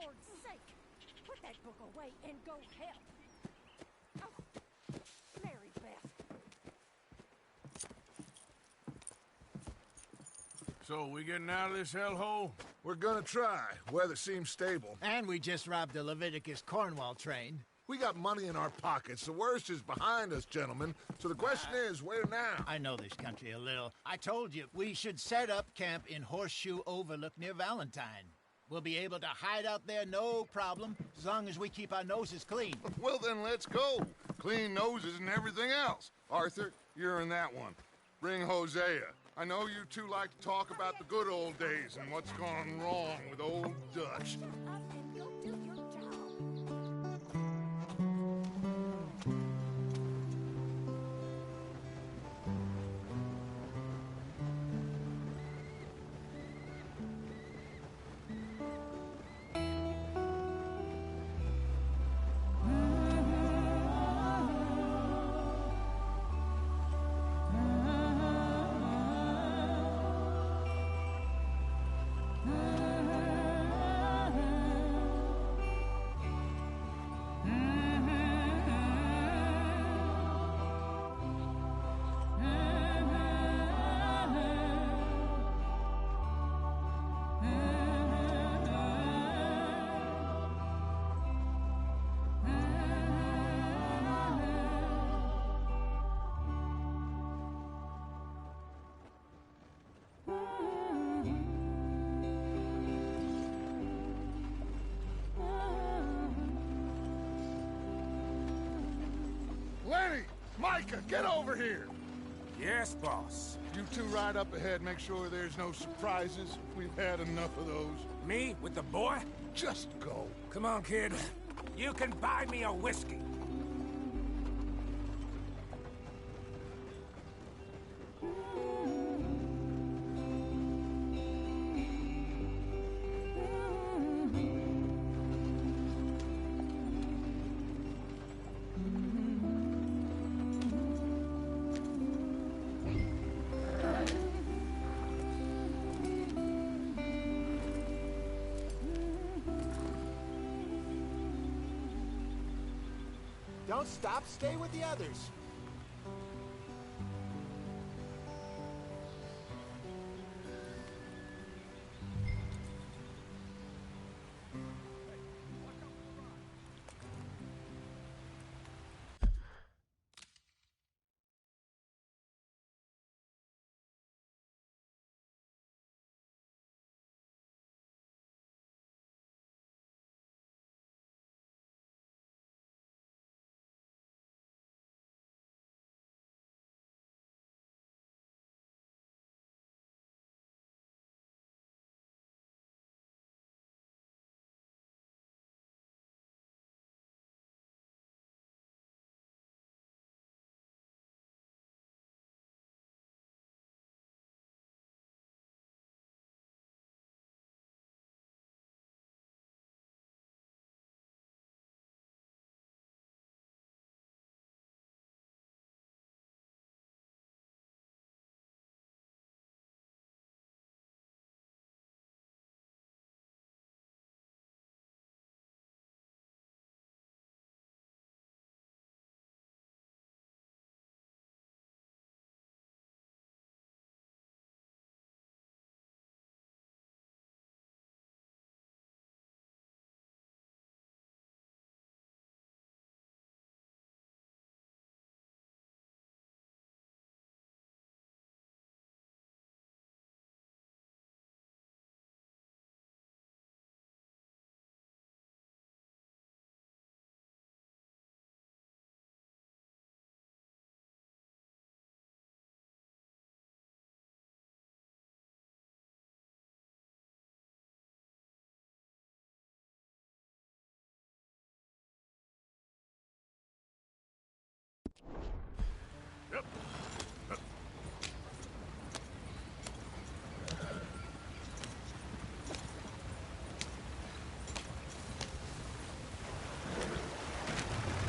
Lord's sake! Put that book away and go help! Oh, Mary Beth. So, we getting out of this hellhole? We're gonna try. Weather seems stable. And we just robbed the Leviticus Cornwall train. We got money in our pockets. The worst is behind us, gentlemen. So the question is, where now? I know this country a little. I told you, we should set up camp in Horseshoe Overlook near Valentine. We'll be able to hide out there no problem, as long as we keep our noses clean. Well, then let's go. Clean noses and everything else. Arthur, you're in that one. Bring Hosea. I know you two like to talk about the good old days and what's gone wrong with old Dutch. Up and go do your job. Lenny! Micah, get over here! Yes, boss. You two ride up ahead, make sure there's no surprises. We've had enough of those. Me with the boy? Just go. Come on, kid. You can buy me a whiskey. Don't stop, stay with the others.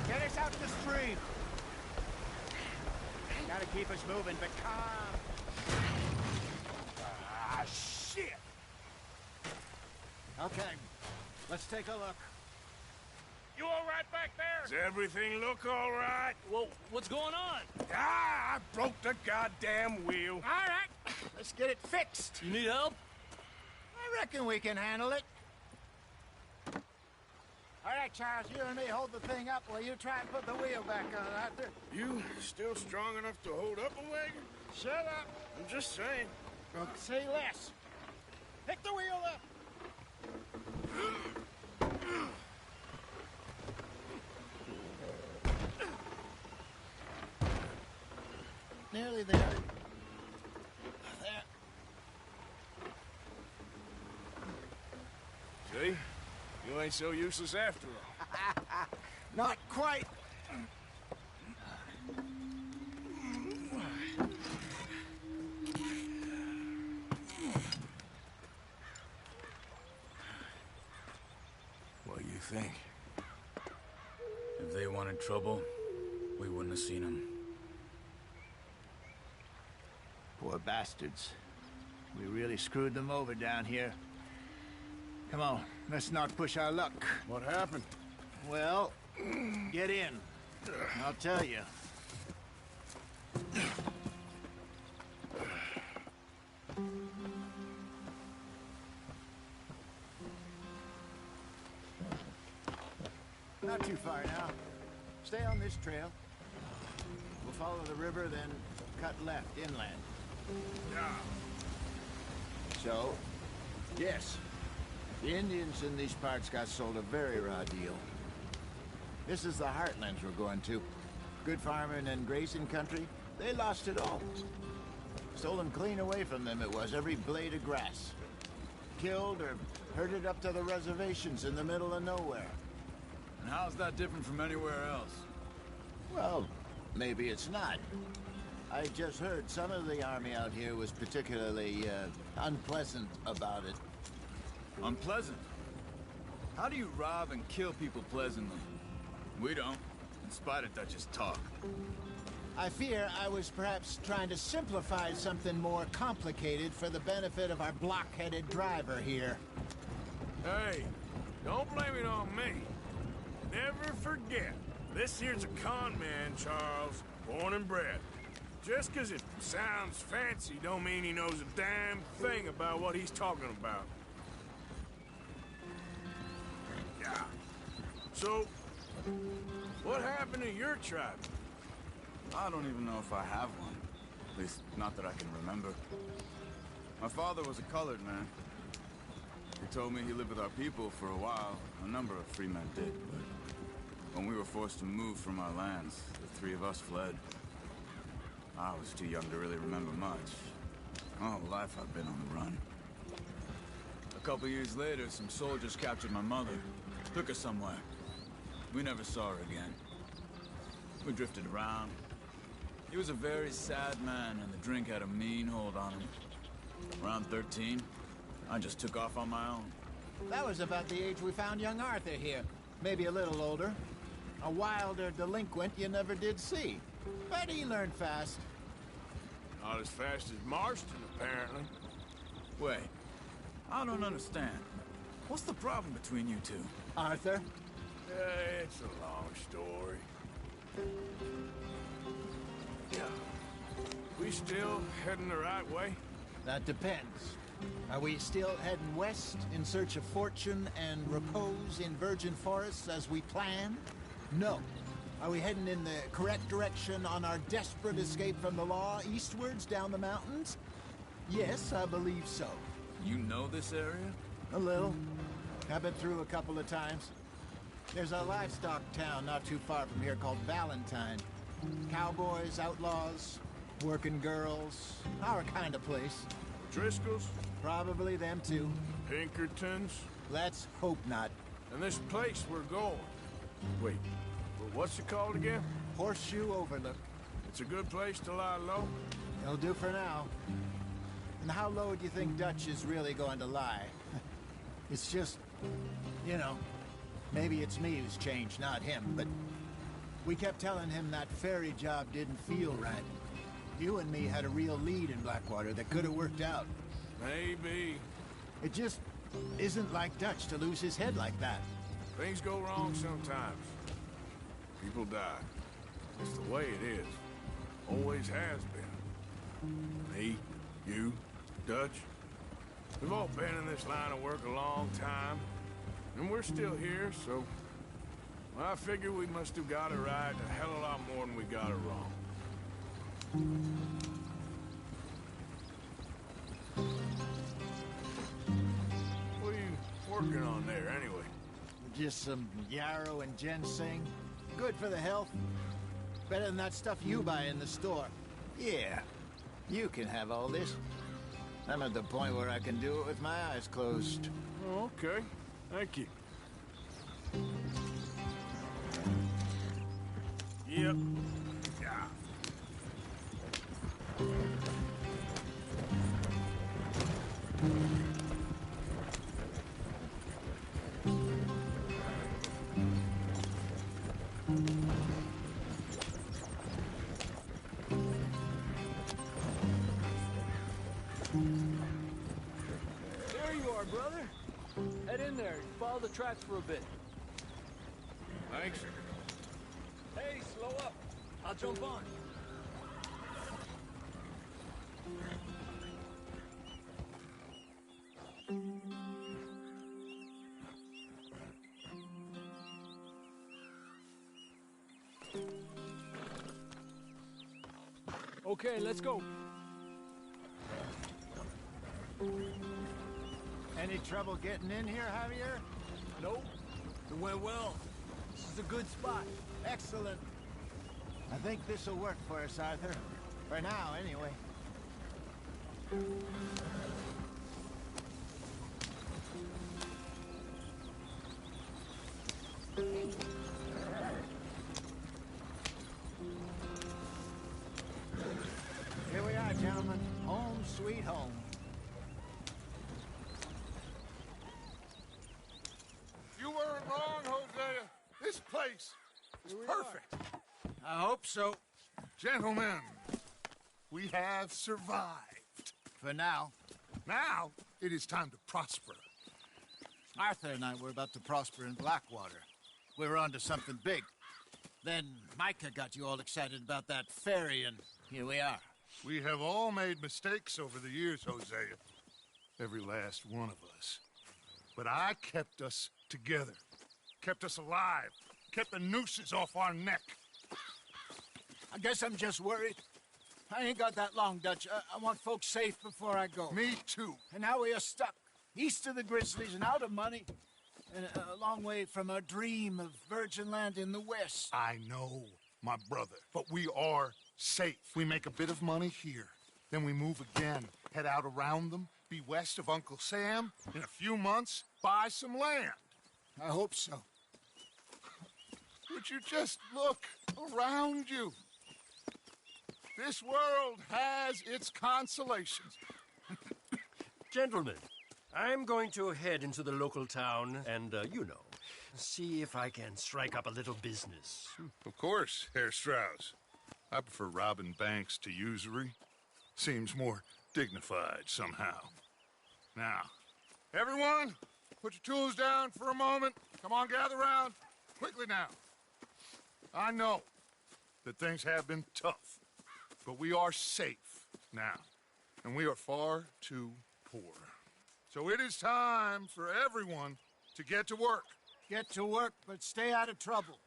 Get us out to the stream. Gotta keep us moving, but calm. Ah, shit! Okay, Let's take a look. You all right back there? Does everything look all right? Well, what's going on? Ah, I broke the goddamn wheel. All right, let's get it fixed. You need help? I reckon we can handle it. All right, Charles, you and me hold the thing up while you try and put the wheel back on, Arthur. You still strong enough to hold up a wagon? Shut up. I'm just saying. Well, say less. Pick the wheel up. Nearly there. There. See? You ain't so useless after all. Not quite. What do you think? If they wanted trouble, we wouldn't have seen them. Poor bastards. We really screwed them over down here. Come on, let's not push our luck. What happened? Well, get in. I'll tell you. Not too far now. Stay on this trail. We'll follow the river, then cut left inland. So, yes, the Indians in these parts got sold a very raw deal. This is the heartlands we're going to. Good farming and grazing country, they lost it all. Stolen clean away from them it was, every blade of grass. Killed or herded up to the reservations in the middle of nowhere. And how's that different from anywhere else? Well, maybe it's not. I just heard some of the army out here was particularly, unpleasant about it. Unpleasant? How do you rob and kill people pleasantly? We don't, in spite of Dutch's talk. I fear I was perhaps trying to simplify something more complicated for the benefit of our block-headed driver here. Hey, don't blame it on me. Never forget, this here's a con man, Charles, born and bred. Just 'cause it sounds fancy don't mean he knows a damn thing about what he's talking about. Yeah. So, what happened to your tribe? I don't even know if I have one. At least, not that I can remember. My father was a colored man. He told me he lived with our people for a while. A number of free men did, but when we were forced to move from our lands, the three of us fled. I was too young to really remember much. All life I've been on the run. A couple years later, some soldiers captured my mother. Took her somewhere. We never saw her again. We drifted around. He was a very sad man, and the drink had a mean hold on him. Around 13, I just took off on my own. That was about the age we found young Arthur here. Maybe a little older. A wilder delinquent you never did see. But he learned fast. Not as fast as Marston, apparently. Wait, I don't understand. What's the problem between you two? Arthur? It's a long story. Yeah. We still heading the right way? That depends. Are we still heading west in search of fortune and repose in virgin forests as we planned? No. Are we heading in the correct direction on our desperate escape from the law eastwards down the mountains? Yes, I believe so. You know this area? A little. I've been through a couple of times. There's a livestock town not too far from here called Valentine. Cowboys, outlaws, working girls, our kind of place. Driscoll's? Probably them too. Pinkertons? Let's hope not. And this place we're going. Wait, what's it called again? Horseshoe Overlook. It's a good place to lie low? It'll do for now. And how low do you think Dutch is really going to lie? It's just, you know, maybe it's me who's changed, not him, but we kept telling him that ferry job didn't feel right. You and me had a real lead in Blackwater that could have worked out. Maybe. It just Isn't like Dutch to lose his head like that. Things go wrong sometimes. People die. It's the way it is. Always has been. Me, you, Dutch. We've all been in this line of work a long time. And we're still here, so... I figure we must have got it right a hell of a lot more than we got it wrong. What are you working on there, anyway? Just some yarrow and ginseng. Good for the health. Better than that stuff you buy in the store. Yeah, you can have all this. I'm at the point where I can do it with my eyes closed. Oh, okay. Thank you. Yep. Yeah. There you are, brother. Head in there. Follow the tracks for a bit. Thanks. Hey, slow up. I'll jump on. Okay, let's go. Any trouble getting in here, Javier? Nope. It went well. This is a good spot. Excellent. I think this'll work for us, Arthur. For now, anyway. Here we are, gentlemen. Home sweet home. You weren't wrong, Hosea. This place is perfect. I hope so. Gentlemen, we have survived. For now. Now, it is time to prosper. Arthur and I were about to prosper in Blackwater. We were onto something big. Then Micah got you all excited about that ferry, and here we are. We have all made mistakes over the years, Hosea. Every last one of us. But I kept us together. Kept us alive. Kept the nooses off our neck. I guess I'm just worried. I ain't got that long, Dutch. I want folks safe before I go. Me too. And now we are stuck, east of the Grizzlies and out of money, and a long way from our dream of virgin land in the west. I know, my brother, but we are safe. We make a bit of money here, then we move again, head out around them, be west of Uncle Sam, in a few months, buy some land. I hope so. Would you just look around you? This world has its consolations. Gentlemen, I'm going to head into the local town and, see if I can strike up a little business. Of course, Herr Strauss. I prefer robbing banks to usury. Seems more dignified somehow. Now, everyone, put your tools down for a moment. Come on, gather round. Quickly now. I know that things have been tough, but we are safe now, and we are far too poor. So it is time for everyone to get to work. Get to work, but stay out of trouble.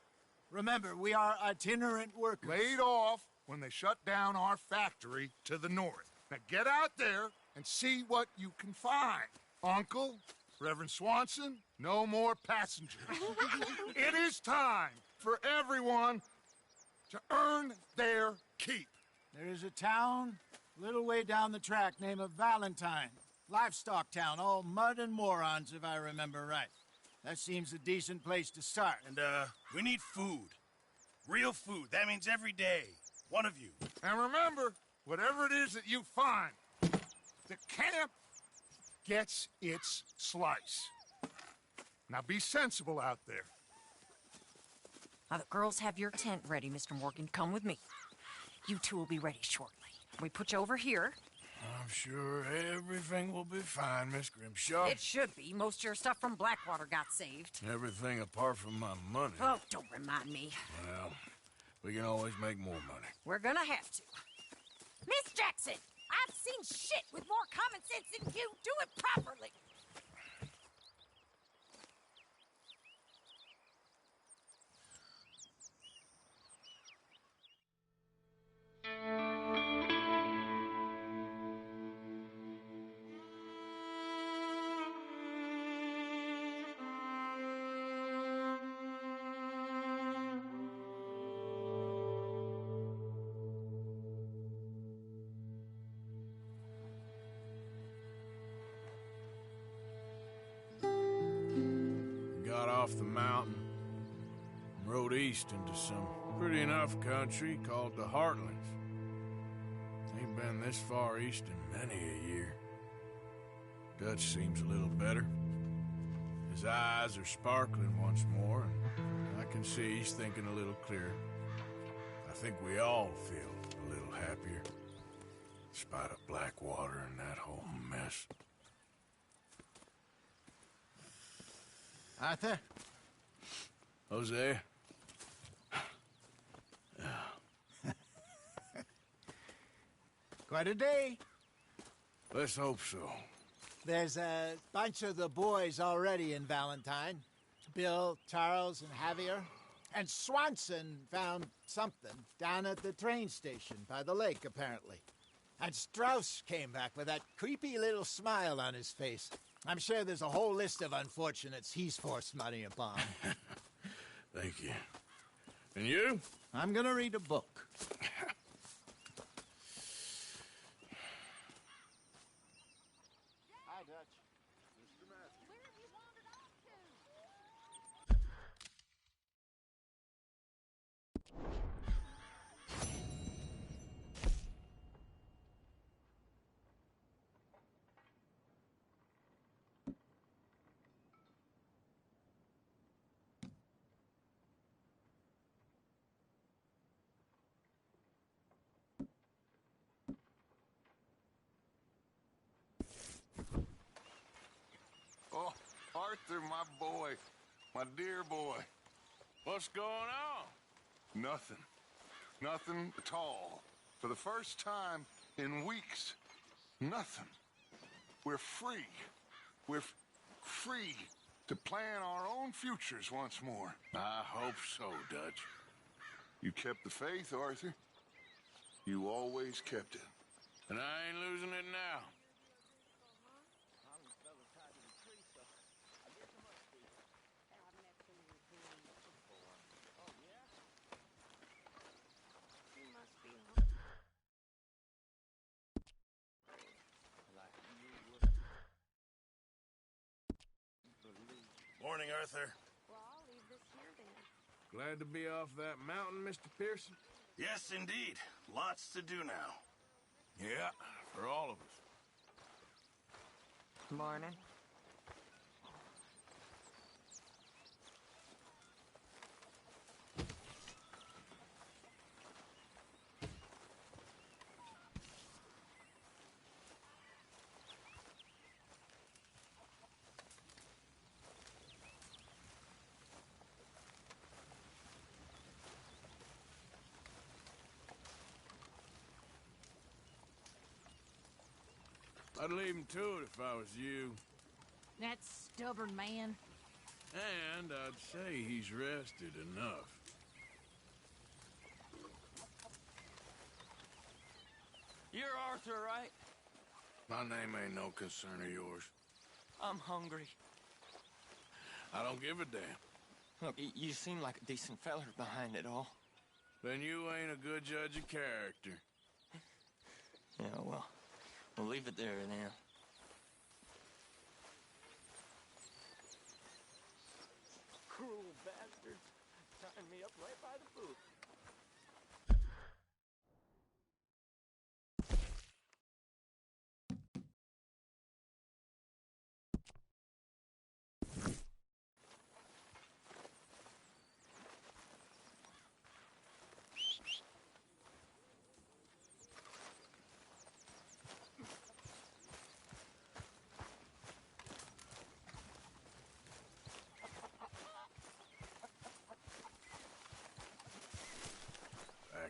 Remember, we are itinerant workers. Laid off when they shut down our factory to the north. Now get out there and see what you can find. Uncle, Reverend Swanson, no more passengers. It is time for everyone to earn their keep. There is a town a little way down the track named Valentine. Livestock town, all mud and morons, if I remember right. That seems a decent place to start. And, we need food. Real food. That means every day. One of you. And remember, whatever it is that you find, the camp gets its slice. Now be sensible out there. Now, the girls have your tent ready, Mr. Morgan. Come with me. You two will be ready shortly. We put you over here. I'm sure everything will be fine, Miss Grimshaw. It should be. Most of your stuff from Blackwater got saved. Everything apart from my money. Oh, don't remind me. Well, we can always make more money. We're gonna have to. Miss Jackson, I've seen shit with more common sense than you. Do it properly. Got off the mountain and rode east into some pretty enough country called the Heartlands. Ain't been this far east in many a year. Dutch seems a little better. His eyes are sparkling once more, and I can see he's thinking a little clearer. I think we all feel a little happier, in spite of Blackwater and that whole mess. Arthur? Jose? Quite a day. Let's hope so. There's a bunch of the boys already in Valentine. Bill, Charles, and Javier. And Swanson found something down at the train station by the lake, apparently. And Strauss came back with that creepy little smile on his face. I'm sure there's a whole list of unfortunates he's forced money upon. Thank you. And you? I'm gonna read a book. Hi, Dutch. Where have you wandered off to? Oh, Arthur, my boy. My dear boy. What's going on? Nothing. Nothing at all. For the first time in weeks. Nothing. We're free. We're free to plan our own futures once more. I hope so, Dutch. You kept the faith, Arthur. You always kept it. And I ain't losing it now. Morning, Arthur. Well, I'll leave this here then. Glad to be off that mountain, Mr. Pearson? Yes, indeed. Lots to do now. Yeah, for all of us. Morning. I'd leave him to it if I was you. That stubborn man. And I'd say he's rested enough. You're Arthur, right? My name ain't no concern of yours. I'm hungry. I don't give a damn. Look, you seem like a decent feller behind it all. Then you ain't a good judge of character. Yeah, well, we'll leave it there then. Cruel bastards. Tying me up right by the boot.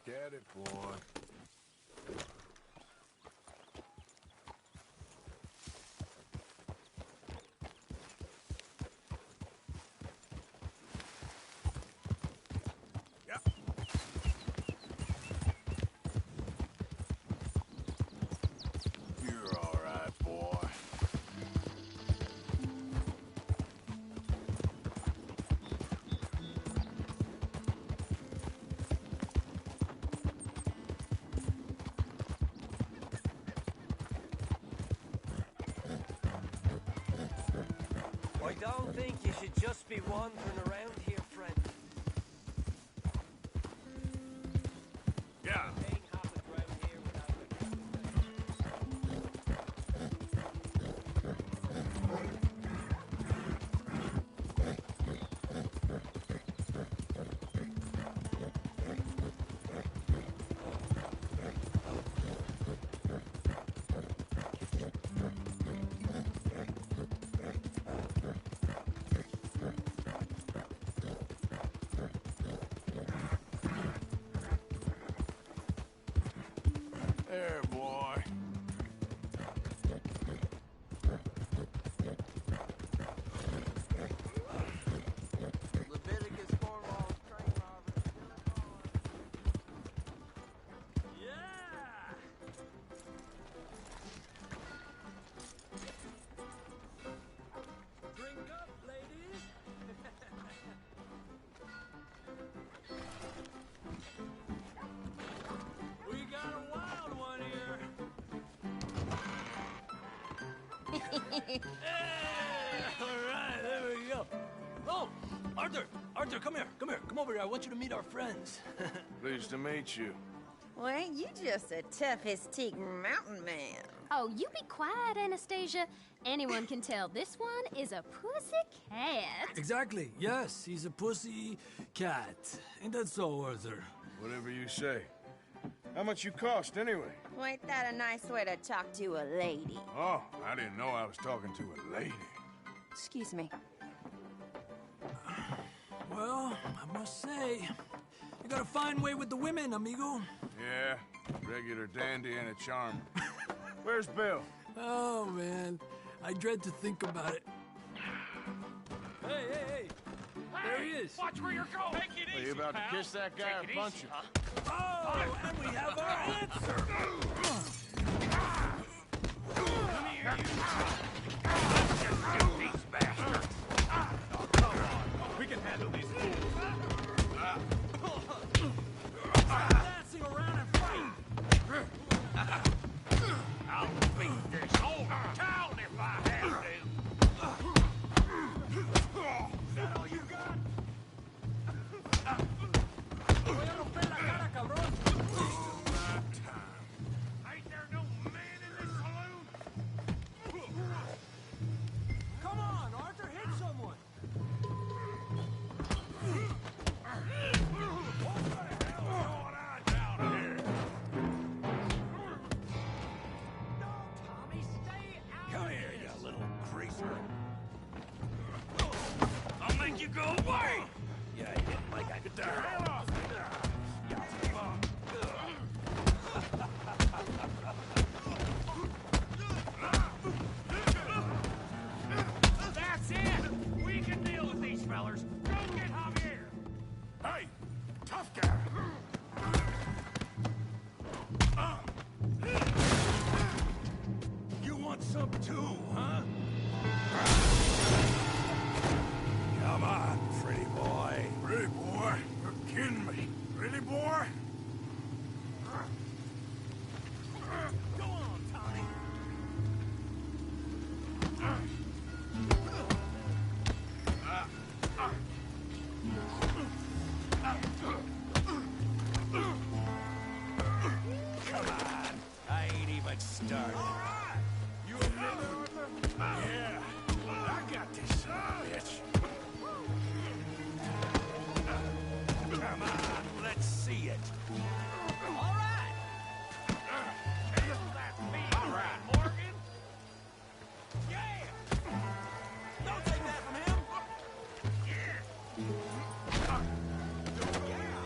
Back at it, boy. You're all right, boy. I don't think you should just be wandering around here, friend. Yeah. Ain't happened around here without There, boy. Leviticus Cornwall's train robbery still going. Yeah! Drink up, ladies! We got a wild one here! Hey! All right, there we go. Oh, Arthur! Arthur, come here, come here. Come over here. I want you to meet our friends. Pleased to meet you. Well, ain't you just a tough, hysteric mountain man? Oh, you be quiet, Anastasia. Anyone can tell this one is a pussy cat. Exactly. Yes, he's a pussy cat. Ain't that so, Arthur? Whatever you say. How much you cost, anyway? Well, ain't that a nice way to talk to a lady? Oh, I didn't know I was talking to a lady. Excuse me. Well, I must say, you got a fine way with the women, amigo. Yeah, regular dandy and a charmer. Where's Bill? Oh, man. I dread to think about it. Hey! There he is. Watch where you're going. Take it Are easy, you about pal. to kiss that guy or punch him? Oh, and we have our answer. These bastards. Oh, come on. We can handle these fools. Dancing around and fighting. I'll beat this whole town if I have to. Is that all you got? Voy a romper la cara, cabrón. Ain't there no man in this saloon? Come on, Arthur, hit someone. What the hell going on down here? No, Tommy, stay out. Come here, you little greaser. I'll make you go away! Yeah, you didn't like I could get the hell off me. You bum. That's it! We can deal with these fellers. Go get Javier! Hey, tough guy. You want some too, huh? Come on, pretty boy. Pretty boy, you're kidding me. Really, boy? Go on, Tommy. Come on. I ain't even started. All right. You admit, Arthur? Yeah, I got this son of a bitch. Come on, let's see it. All right. All right, Morgan. Yeah. Don't take that from him. Yeah. Yeah.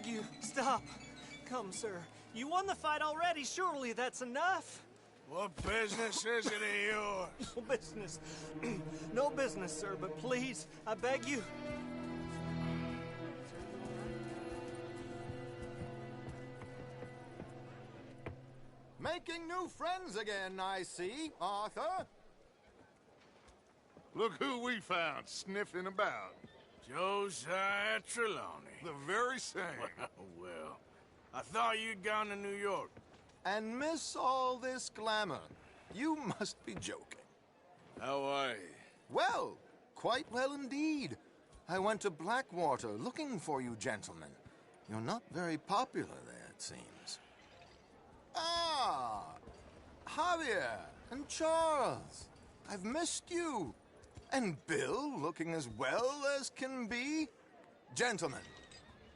you, stop. Come, sir. You won the fight already. Surely that's enough. What business is it of yours? No business. No business, sir, but please, I beg you. Making new friends again, I see, Arthur. Look who we found sniffing about. Josiah Trelawney. The very same. Well, I thought you'd gone to New York. And miss all this glamour. You must be joking. How are you? Well, quite well indeed. I went to Blackwater looking for you gentlemen. You're not very popular there, it seems. Ah, Javier and Charles. I've missed you. And Bill looking as well as can be. Gentlemen,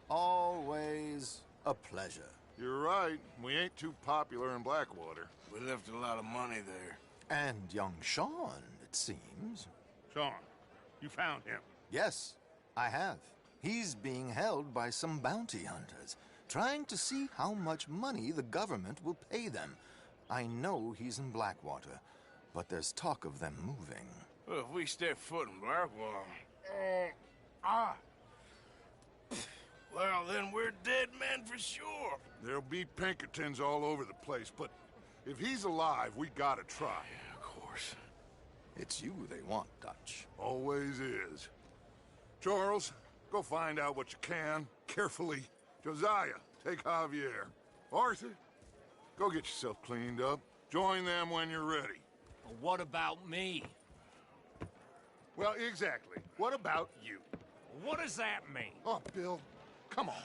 always a pleasure. You're right. We ain't too popular in Blackwater. We left a lot of money there. And young Sean, it seems. Sean, you found him? Yes, I have. He's being held by some bounty hunters, trying to see how much money the government will pay them. I know he's in Blackwater, but there's talk of them moving. Well, if we step foot in Blackwater... Well, then we're dead men for sure. There'll be Pinkertons all over the place, but if he's alive, we gotta try. Yeah, of course. It's you they want, Dutch. Always is. Charles, go find out what you can, carefully. Josiah, take Javier. Arthur, go get yourself cleaned up. Join them when you're ready. What about me? Well, exactly. What about you? What does that mean? Oh, Bill, come on.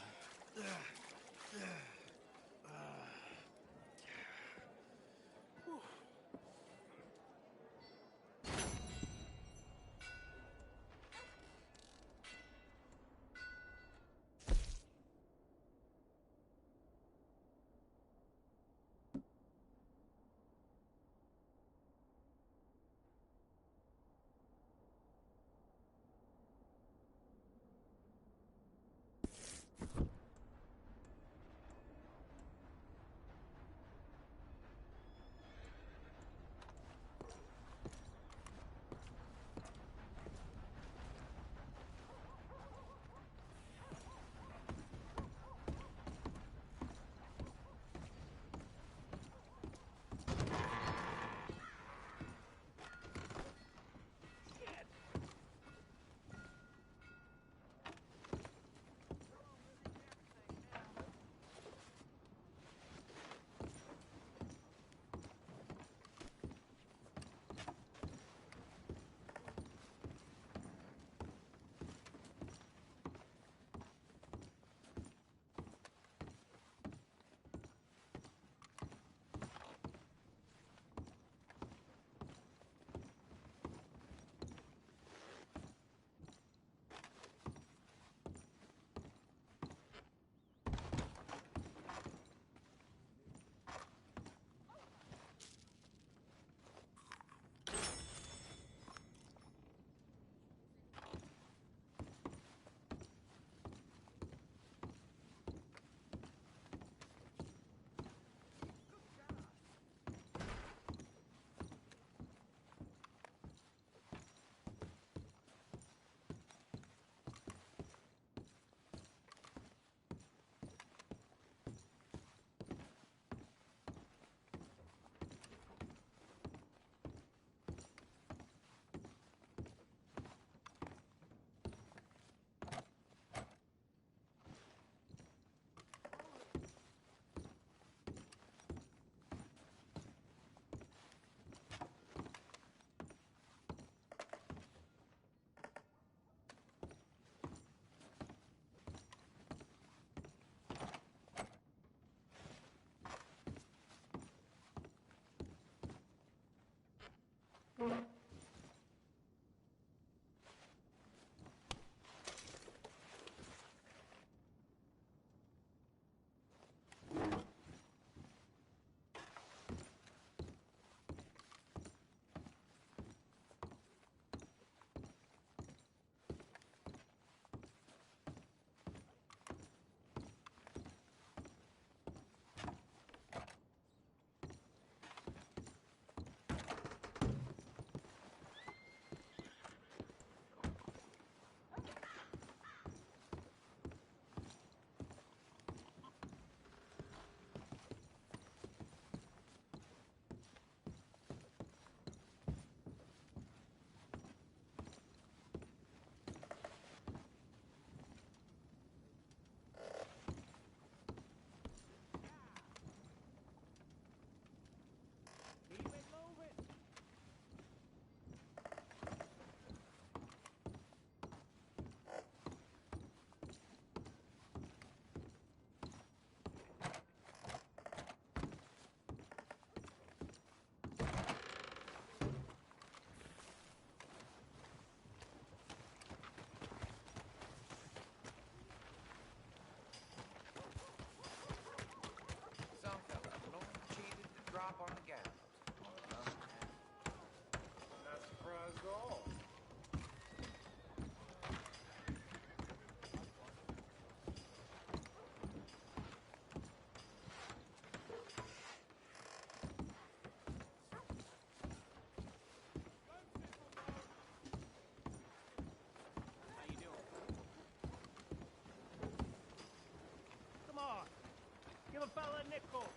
fella a nickel.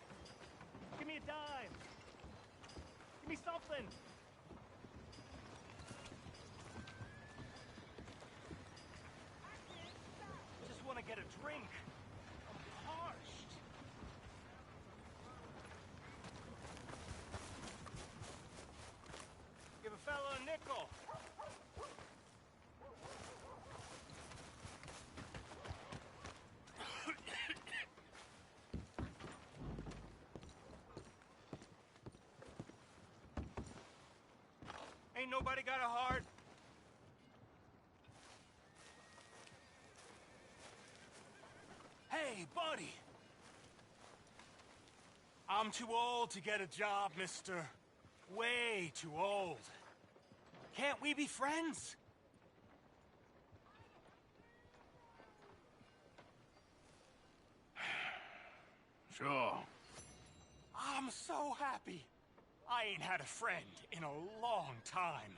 Give me a dime. Give me something. Just want to get a drink. I'm parched. Give a fella a nickel. Ain't nobody got a heart? Hey, buddy! I'm too old to get a job, mister. Way too old. Can't we be friends? Sure. I'm so happy. I ain't had a friend in a long time.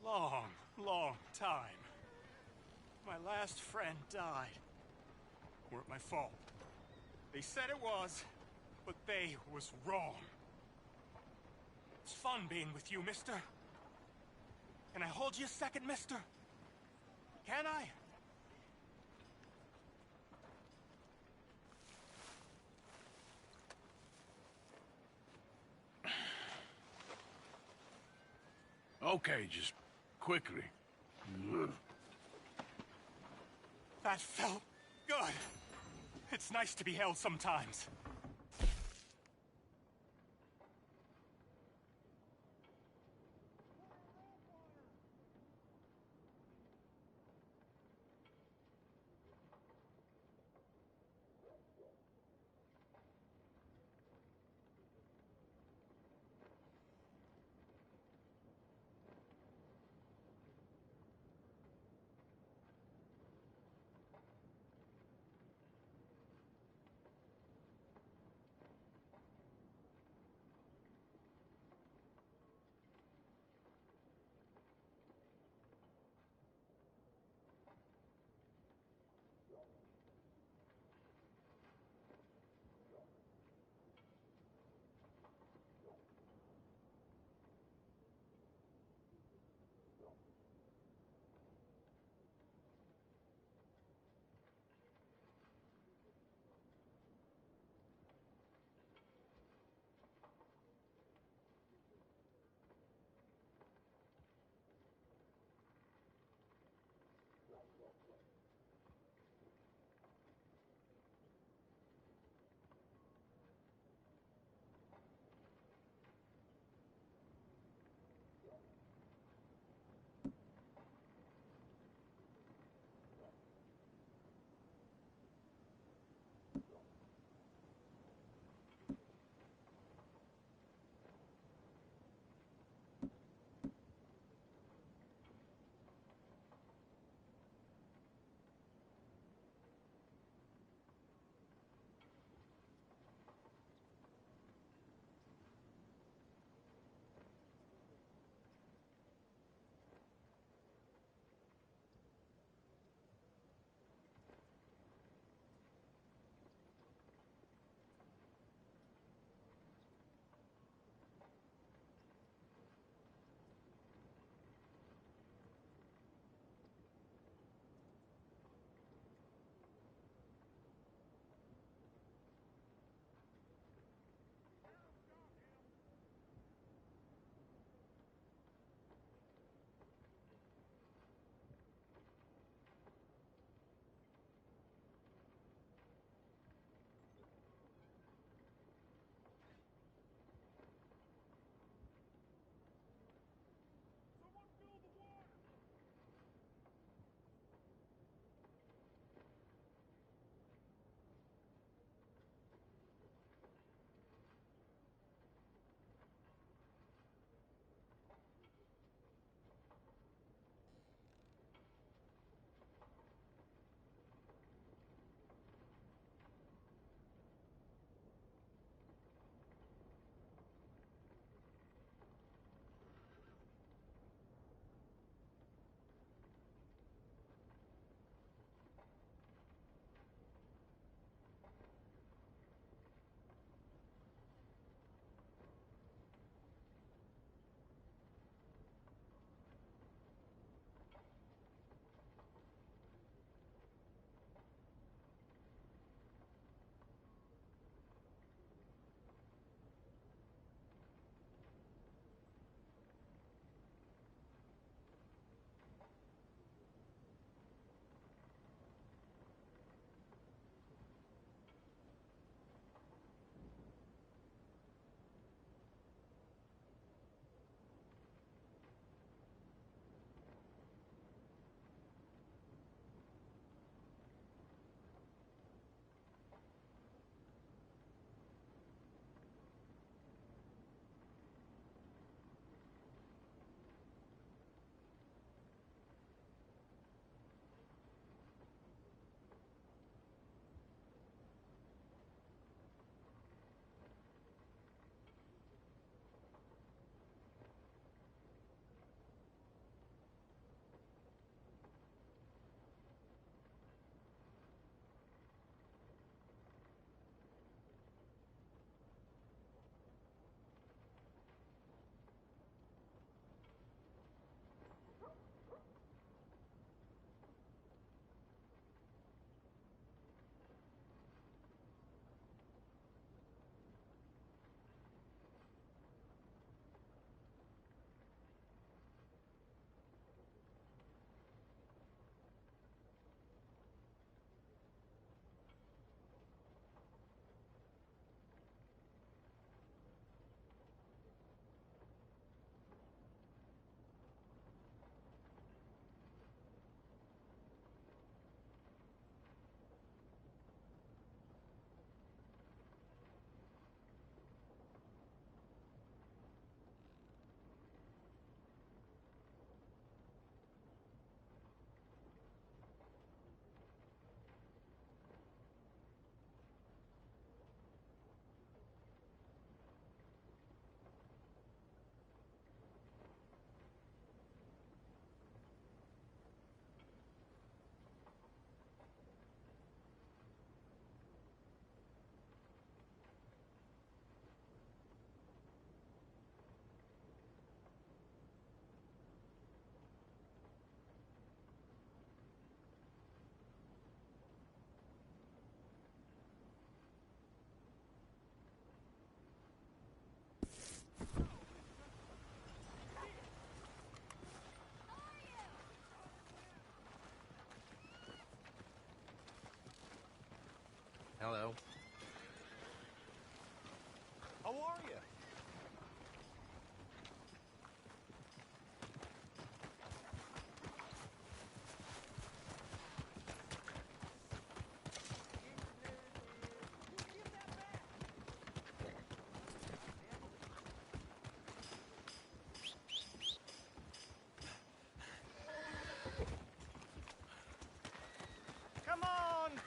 Long time. My last friend died. Weren't my fault. They said it was, but they was wrong. It's fun being with you, mister. Can I hold you a second, mister? Can I? Okay, just quickly. That felt good. It's nice to be held sometimes.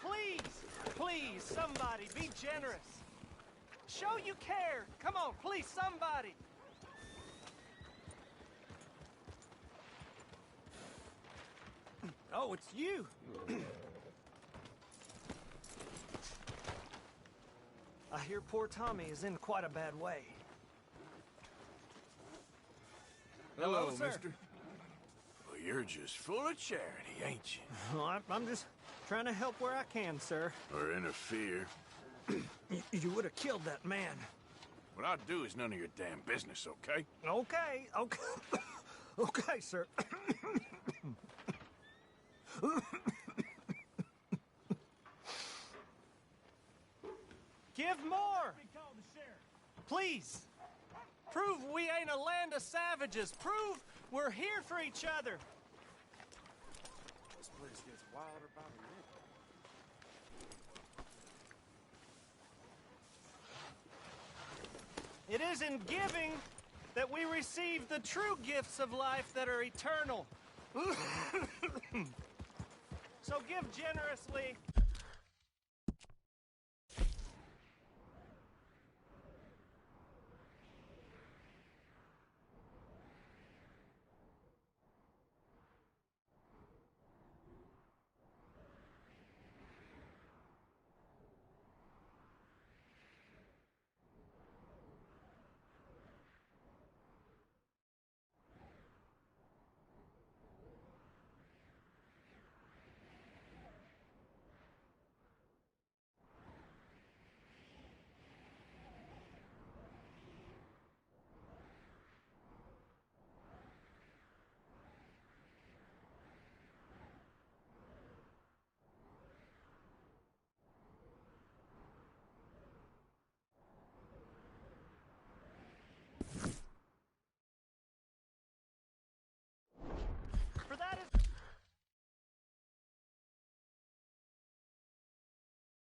please, please, somebody, be generous. Show you care. Come on, please, somebody. Oh, it's you. I hear poor Tommy is in quite a bad way. Hello, sir. mister. Well, you're just full of charity, ain't you? Well, I'm just trying to help where I can, sir. Or interfere. You would have killed that man. What I do is none of your damn business, okay? Okay, okay. Okay, sir. Give more! Please! Prove we ain't a land of savages. Prove we're here for each other. This place gets wilder by the minute. It is in giving that we receive the true gifts of life that are eternal. So give generously.